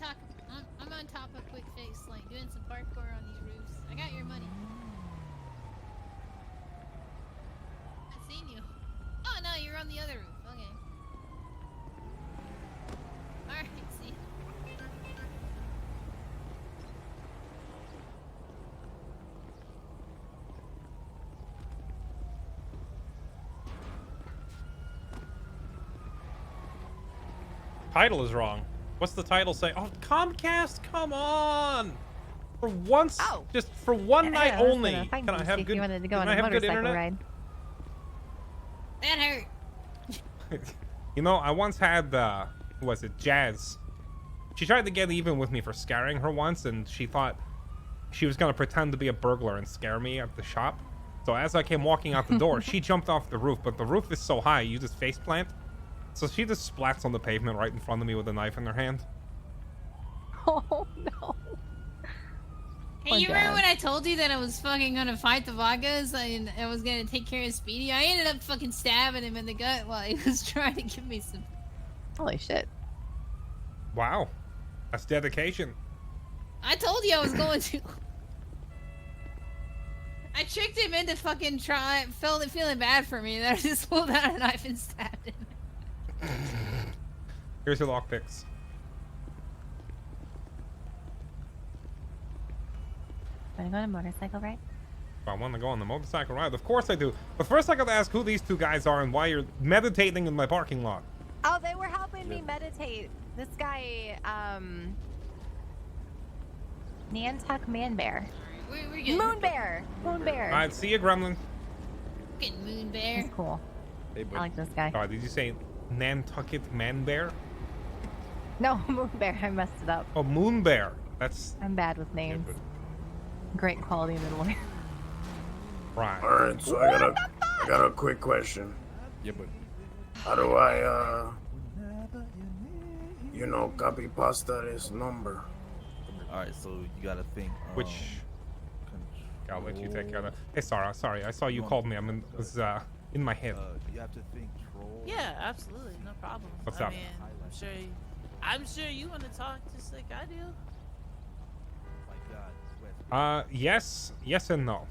I'm on top of Quick Fix, like doing some parkour on these roofs. I got your money. I've seen you. Oh no, you're on the other roof. Okay. All right, see. Title is wrong. What's the title say? Oh, Comcast, come on! For once, just for one night only. Can I have good? Can I have good internet? Ride. That hurt. You know, I once had who was it? Jazz. She tried to get even with me for scaring her once, and she thought she was gonna pretend to be a burglar and scare me at the shop. So as I came walking out the door, she jumped off the roof, but the roof is so high, you just face plant. So she just splats on the pavement right in front of me with a knife in her hand. Oh no. Hey, you remember when I told you that I was fucking gonna fight the Vagas and I was gonna take care of Speedy? I ended up fucking stabbing him in the gut while he was trying to give me some... Holy shit. Wow. That's dedication. I told you I was going to. I tricked him into fucking feeling bad for me, and I just pulled out a knife and stabbed him. Here's your lockpicks. Want to go on a motorcycle ride? I want to go on the motorcycle ride. Of course I do. But first I gotta ask who these two guys are and why you're meditating in my parking lot. Oh, they were helping me meditate. This guy, Nantucket Man Bear. Moon Bear! Moon Bear! Alright, see you, Gremlin. Fucking Moon Bear. He's cool. Hey, I like this guy. Oh, did you say Nantucket Man Bear? No, Moon Bear. I messed it up. Oh, Moon Bear. That's... I'm bad with names. Great quality middleware. Right. Alright, so I got a quick question. Yeah, but how do I copy pasta this number? Alright, so you gotta think Which I'll let you take care of that. Hey, sorry, I saw you called me. Was in my head. You have to think troll. Yeah, absolutely, no problem. What's I up? mean, I'm sure you want to talk just like I do. Yes and no.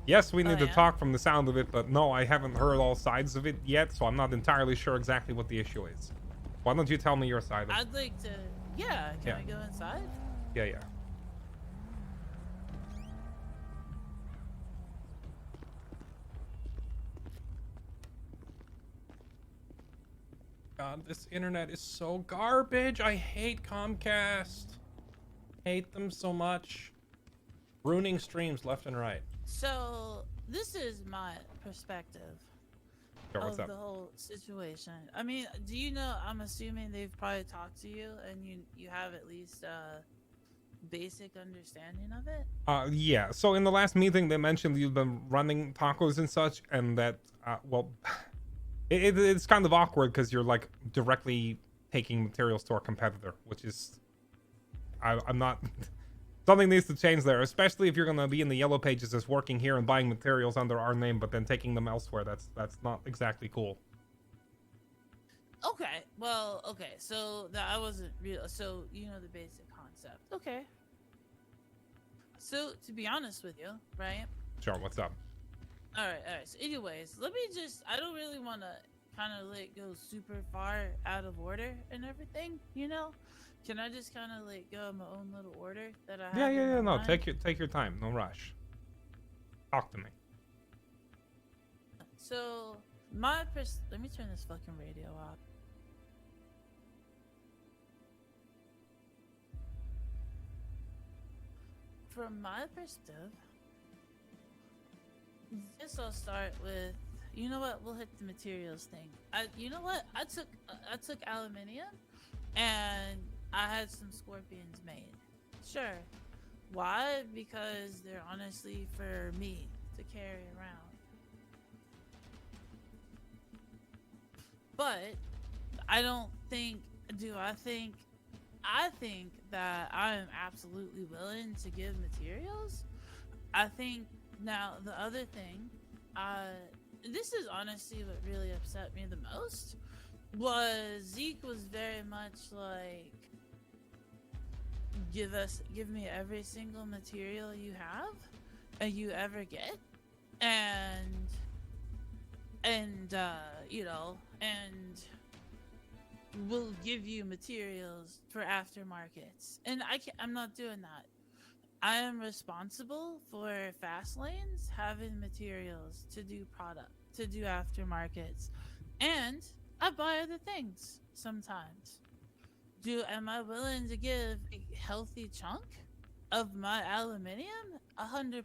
Yes, we need to talk from the sound of it, but no, I haven't heard all sides of it yet, so I'm not entirely sure exactly what the issue is. Why don't you tell me your side of it? I'd like to. Yeah, can I go inside? Yeah. God, this internet is so garbage. I hate Comcast. Hate them so much. Ruining streams left and right. So this is my perspective What's of up? the whole situation. I mean, do you know? I'm assuming they've probably talked to you, and you have at least a basic understanding of it. Yeah. So in the last meeting, they mentioned you've been running tacos and such, and that well, it's kind of awkward because you're like directly taking materials to our competitor, which is I'm not. Something needs to change there, especially if you're gonna be in the yellow pages as working here and buying materials under our name, but then taking them elsewhere. That's not exactly cool. Okay. Well. Okay. So that I wasn't real. So you know the basic concept. Okay. So to be honest with you, right? Sure. What's up? All right. So anyways, let me just. I don't really want to kind of like go super far out of order and everything. You know. Can I just kind of like go in my own little order that I have? Yeah. No, take your time. No rush. Talk to me. So let me turn this fucking radio off. From my perspective, guess I'll start with. You know what? We'll hit the materials thing. You know what? I took aluminium, and I had some scorpions made. Sure. Why? Because they're honestly for me to carry around. But I don't think. I think that I am absolutely willing to give materials. I think now the other thing, this is honestly what really upset me the most, was Zeke was very much like, give me every single material you have and you ever get, and you know, and we'll give you materials for aftermarkets. And I'm not doing that. I am responsible for fast lanes having materials to do aftermarkets, and I buy other things sometimes. Am I willing to give a healthy chunk of my aluminium? 100%.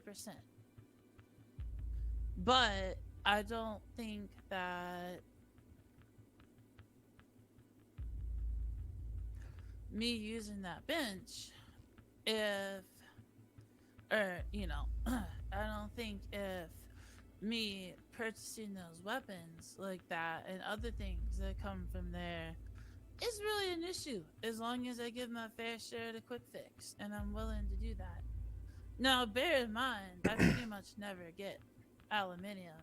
But I don't think that me using that bench, I don't think if me purchasing those weapons like that and other things that come from there is really an issue, as long as I give my fair share of the quick fix, and I'm willing to do that. Now, bear in mind, I pretty much never get aluminium.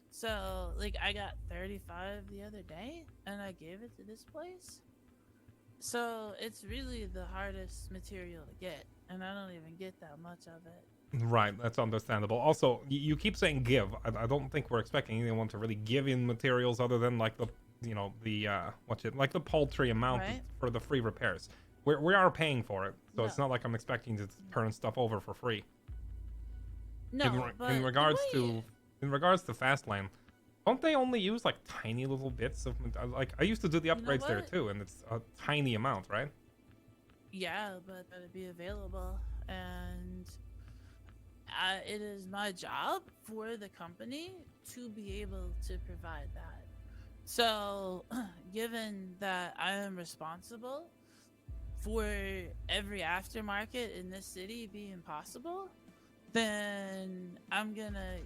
So, like, I got 35 the other day, and I gave it to this place. So, it's really the hardest material to get, and I don't even get that much of it. Right, that's understandable. Also, you keep saying give. I don't think we're expecting anyone to really give in materials other than like the, you know, the like the paltry amount Right. for the free repairs. We are paying for it, so it's No. not like I'm expecting to turn stuff over for free. No, but in the regards way- to Fastlane, don't they only use like tiny little bits of like I used to do the You know upgrades there what? too, and it's a tiny amount, right? Yeah, but that'd be available, and it is my job for the company to be able to provide that. So, given that I am responsible for every aftermarket in this city being possible, then I'm gonna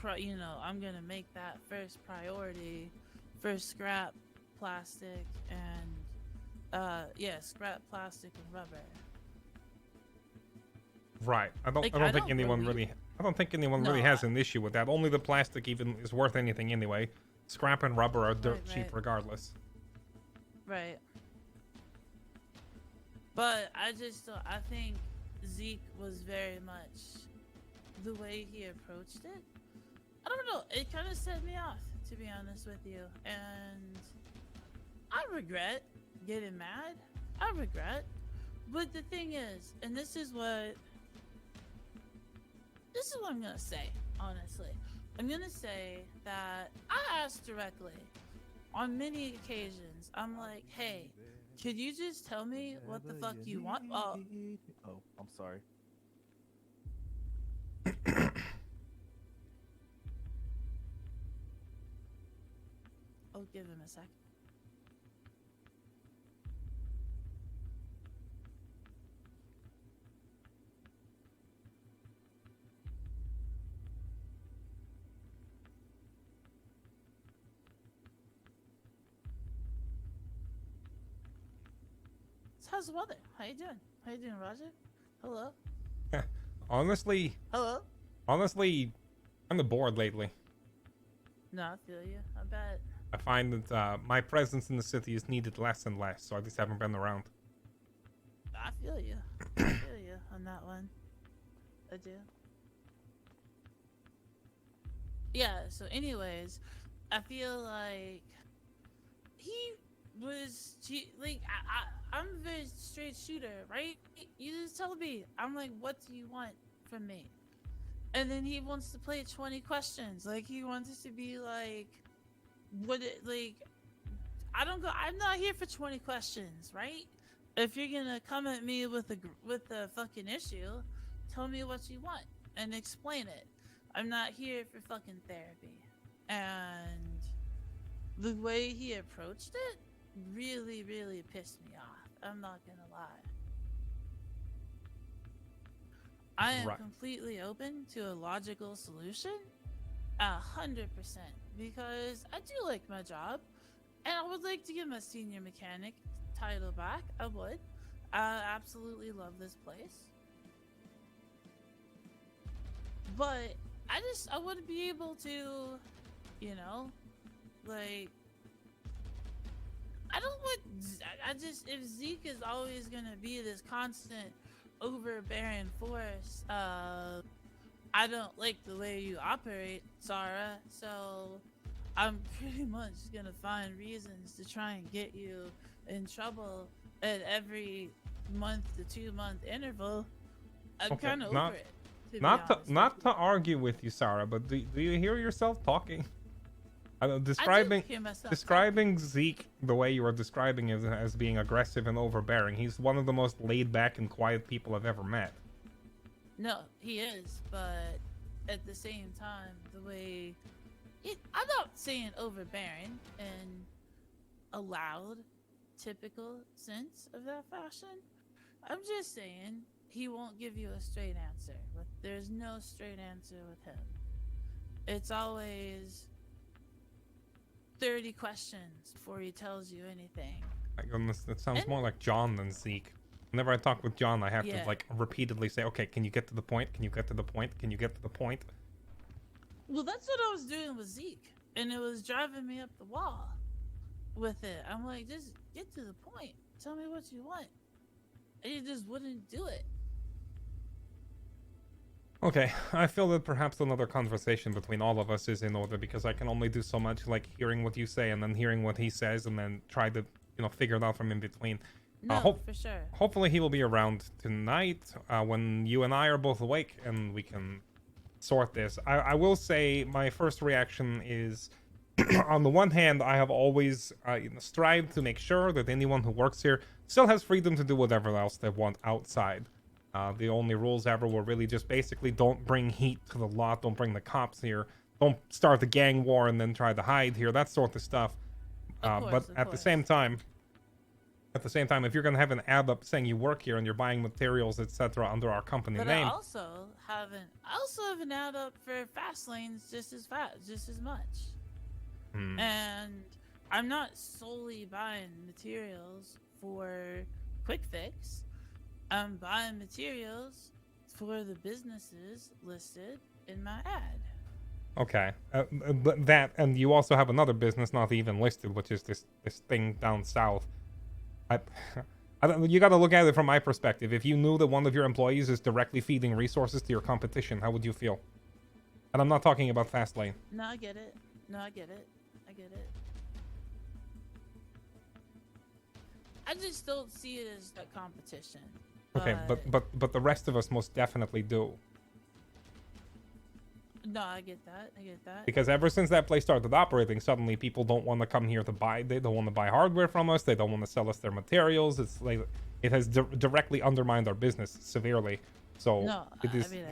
I'm gonna make that first priority for scrap plastic and scrap plastic and rubber. Right. I don't Like, think don't anyone believe- really No, has an issue with that. Only the plastic even is worth anything anyway. Scrap and rubber are dirt cheap right. regardless. Right. But I think Zeke was very much the way he approached it. I don't know. It kind of set me off, to be honest with you. And I regret getting mad. I regret. But the thing is, and this is what I'm going to say, honestly. I'm going to say that I asked directly on many occasions. I'm like, hey, could you just tell me what the fuck you want? Oh, I'm sorry. I'll give him a sec. So how's the weather? How you doing? How you doing, Roger? Hello? honestly, Hello? I'm bored lately. No, I feel you. I bet. I find that my presence in the city is needed less and less, so I just haven't been around. I feel you. I feel you on that one. I do. Yeah, so anyways, I feel like he was I'm a very straight shooter, right? You just tell me. I'm like, what do you want from me? And then he wants to play 20 questions. Like, he wants us to be like, I'm not here for 20 questions, right? If you're gonna come at me with a fucking issue, tell me what you want and explain it. I'm not here for fucking therapy. And the way he approached it really, really pissed me off. I'm not gonna lie. I am Right. completely open to a logical solution, 100%, because I do like my job, and I would like to get my senior mechanic title back. I would. I absolutely love this place, but I wouldn't be able to, like, I if Zeke is always gonna be this constant overbearing force, I don't like the way you operate, Sarah, so I'm pretty much gonna find reasons to try and get you in trouble at every month to 2 month interval. I'm Okay, kind of not- over it. To be honest Not with to you. argue with you, Sarah, but do you hear yourself talking? I Describing do hear myself describing Zeke the way you are describing him as being aggressive and overbearing. He's one of the most laid back and quiet people I've ever met. No, he is, but at the same time, the way I'm not saying overbearing in a loud, typical sense of that fashion. I'm just saying he won't give you a straight answer. There's no straight answer with him. It's always 30 questions before he tells you anything. My goodness, that sounds more like John than Zeke. Whenever I talk with John, I have to Yeah. like repeatedly say, "Okay, can you get to the point? Can you get to the point? Can you get to the point?" Well, that's what I was doing with Zeke, and it was driving me up the wall with it. I'm like, just get to the point. Tell me what you want. And he just wouldn't do it. Okay, I feel that perhaps another conversation between all of us is in order because I can only do so much, like hearing what you say and then hearing what he says and then try to, figure it out from in between. No, for sure. Hopefully he will be around tonight when you and I are both awake and we can sort this. I will say my first reaction is, on the one hand, I have always strived to make sure that anyone who works here still has freedom to do whatever else they want outside. The only rules ever were really just basically don't bring heat to the lot, don't bring the cops here, don't start the gang war and then try to hide here, that sort of stuff. But at the same time, if you're gonna have an ad up saying you work here and you're buying materials, etc., under our company But name, I also have an ad up for fast lanes just as much. And I'm not solely buying materials for Quick Fix. I'm buying materials for the businesses listed in my ad. okay, but that, and you also have another business not even listed, which is this thing down south. You got to look at it from my perspective. If you knew that one of your employees is directly feeding resources to your competition, how would you feel? And I'm not talking about Fastlane. No, I get it. I get it. I just don't see it as a competition. Okay, but the rest of us most definitely do. No, I get that. Because ever since that place started operating, suddenly people don't want to come here to buy. They don't want to buy hardware from us. They don't want to sell us their materials. It's like it has directly undermined our business severely. So No, it is. I mean,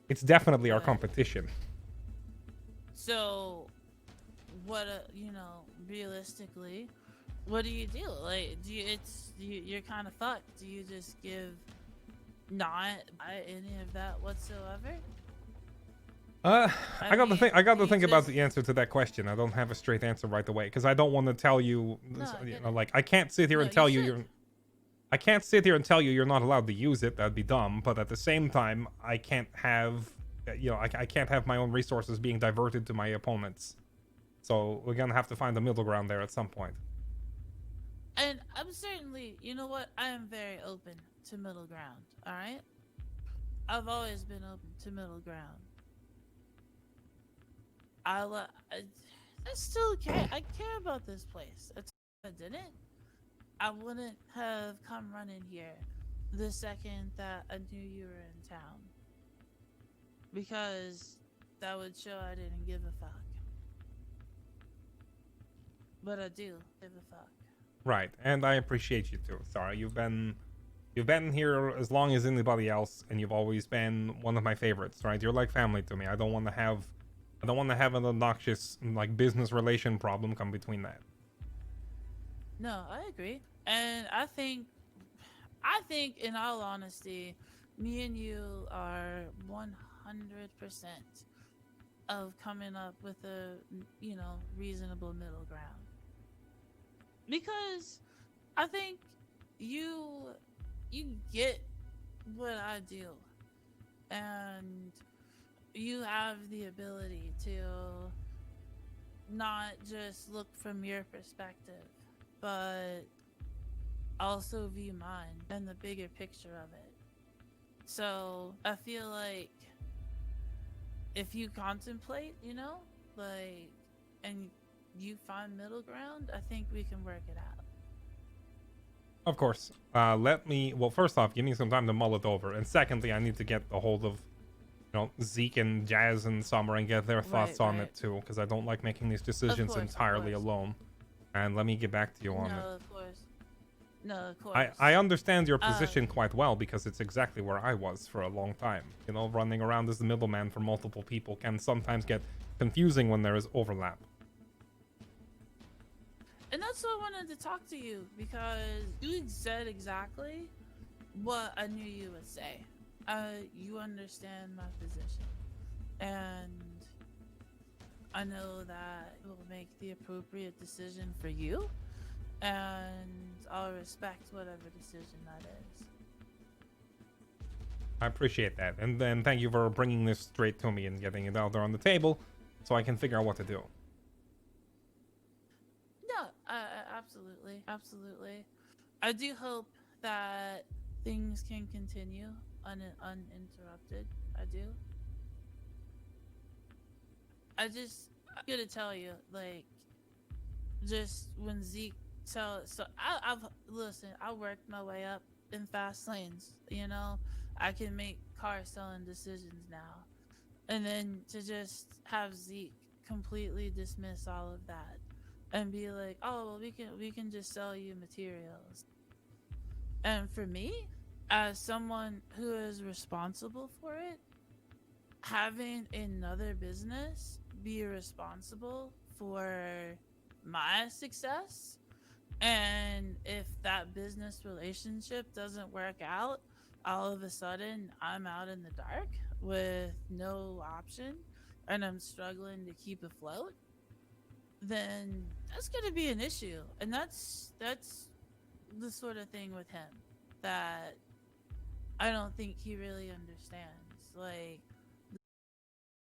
It's definitely our competition. So, what? Realistically, what do you do? Like, you're kind of fucked. Do you just not buy any of that whatsoever? I got to think about just- the answer to that question. I don't have a straight answer right away because I don't want to tell you. No, I get it. Like I can't sit here No, and tell you you should. you're. I can't sit here and tell you you're not allowed to use it. That'd be dumb. But at the same time, I can't have. I can't have my own resources being diverted to my opponents. So we're gonna have to find a middle ground there at some point. And I'm certainly, you know what? I am very open to middle ground. All right. I've always been open to middle ground. I still care. I care about this place. If I didn't, I wouldn't have come running here the second that I knew you were in town. Because that would show I didn't give a fuck. But I do give a fuck. Right, and I appreciate you too. Sorry, you've been here as long as anybody else, and you've always been one of my favorites. Right, you're like family to me. I don't want to have an obnoxious like business relation problem come between that. No, I agree. And I think in all honesty, me and you are 100% of coming up with a, reasonable middle ground. Because I think you get what I do. And you have the ability to not just look from your perspective, but also view mine and the bigger picture of it. So I feel like if you contemplate, you know, like, and you find middle ground, I think we can work it out. Of course. Well, first off, give me some time to mull it over. And secondly, I need to get a hold of, Zeke and Jazz and Summer and get their thoughts on it too, because I don't like making these decisions entirely alone. And let me get back to you on it. Of course. No, of course. I understand your position quite well, because it's exactly where I was for a long time. Running around as the middleman for multiple people can sometimes get confusing when there is overlap. And that's why I wanted to talk to you, because you said exactly what I knew you would say. You understand my position, and I know that it will make the appropriate decision for you, and I'll respect whatever decision that is. I appreciate that, and then thank you for bringing this straight to me and getting it out there on the table so I can figure out what to do. No, absolutely. I do hope that things can continue uninterrupted. I do. I gotta tell you, like, just when Zeke I worked my way up in fast lanes. I can make car selling decisions now, and then to just have Zeke completely dismiss all of that and be like, oh, well, we can just sell you materials. And for me, as someone who is responsible for it, having another business be responsible for my success, and if that business relationship doesn't work out, all of a sudden I'm out in the dark with no option and I'm struggling to keep afloat, then that's going to be an issue. And that's the sort of thing with him that I don't think he really understands. Like,